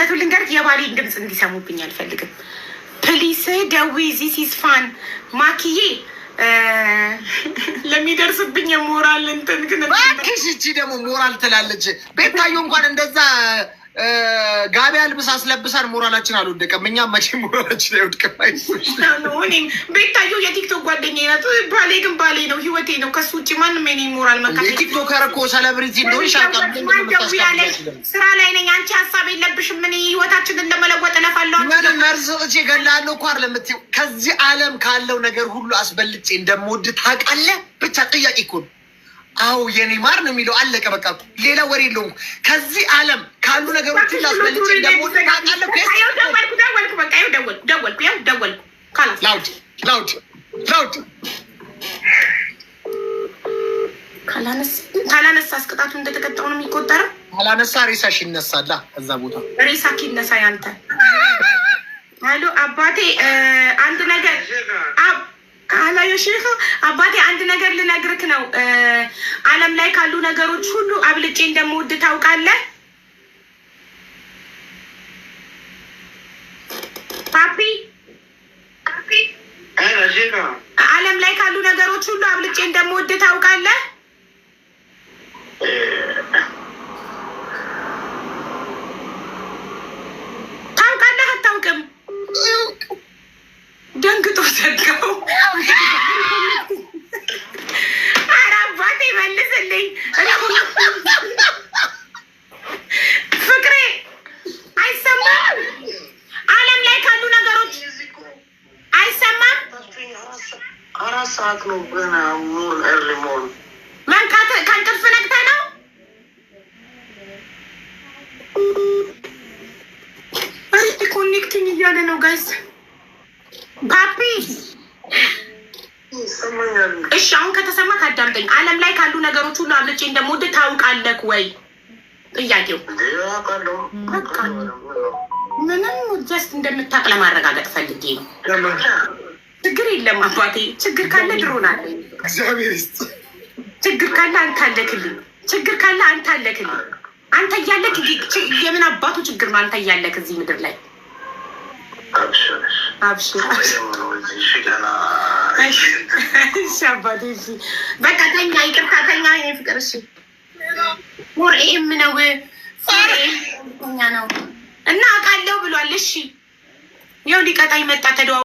እውነቱን ልንገርህ የባሌን ድምፅ እንዲሰሙብኝ አልፈልግም። ፕሊስ ደዊ ዚስ ኢዝ ፋን ማኪዬ ለሚደርስብኝ የሞራል እንትን ግን እባክሽ እቺ ደግሞ ሞራል ትላለች። ቤታዮ እንኳን እንደዛ ጋቢ አልብሳ አስለብሳን ሞራላችን አልወደቀም። እኛም መቼ ሞራላችን አይወድቅም። እኔም ቤታዮ የቲክቶክ ጓደኛዬ ናት። ባሌ ግን ባሌ ነው፣ ህይወቴ ነው። ከሱ ውጭ ማንም የኔ ሞራል መካ የቲክቶከር እኮ ሴሌብሪቲ እንደሆነ ስራ ላይ ነኝ። አንቺ ሀሳብ የለብሽም። ምን ህይወታችንን ለመለወጥ እለፋለሁ። ምን መርዝ እቼ ገላለሁ እኮ አይደለም የምትይው። ከዚህ ዓለም ካለው ነገር ሁሉ አስበልጬ እንደምወድ ታውቃለህ። ብቻ ጥያቄ እኮ ነው። አው የኔ ማር ነው የሚለው አለቀ በቃ። ሌላ ወሬ የለውም። ከዚህ ዓለም ካሉ ነገሮች ሁሉ አስበልጬ እንደምወድ ታውቃለህ። ደወልኩ ላውድ ካላነሳ አስቅጣቱ እንደተቀጣው ነው የሚቆጠረው። ካላነሳ ሬሳሽ ይነሳላ። ከዛ ቦታ ሬሳክ ይነሳ ያንተ። አሎ አባቴ አንድ ነገር አባቴ አንድ ነገር ልነግርክ ነው። ዓለም ላይ ካሉ ነገሮች ሁሉ አብልጬ እንደምወድ ታውቃለህ ፓፒ። ዓለም ላይ ካሉ ነገሮች ሁሉ አብልጬ እንደምወድ ታውቃለህ። ታውቃለህ አታውቅም? ደንግጦ ዘጋው። ኧረ አባቴ መልስልኝ። ፍቅሬ አይሰማም? ዓለም ላይ ካሉ ነገሮች አይሰማም? 4 ሰዓት ነው ገና። መንካት ከእንቅልፍ ነቅተህ ነው? ኮኔክቲንግ እያለ ነው ጋይስ። ፓፒ እሺ፣ አሁን ከተሰማ ካዳምጠኝ። ዓለም ላይ ካሉ ነገሮች ሁሉ አብልጬ እንደምወድ ታውቃለህ ወይ? ጥያቄው ምንም ጀስት እንደምታውቅ ለማረጋገጥ ፈልጌ ነው። ችግር የለም አባቴ። ችግር ካለ ድሮናል። ችግር ካለ አንተ አለክልኝ። ችግር ካለ አንተ አለክልኝ። አንተ እያለክ የምን አባቱ ችግር ነው? አንተ እያለክ እዚህ ምድር ላይ አብሽር። እሺ አባቴ፣ እሺ በቃ ተኛ። ይቅርታ ተኛ። ይሄ ፍቅር እሺ፣ ወሬም ነው ተኛ ነው እና አውቃለሁ ብሏል። እሺ ይኸው ሊቀጣኝ መጣ።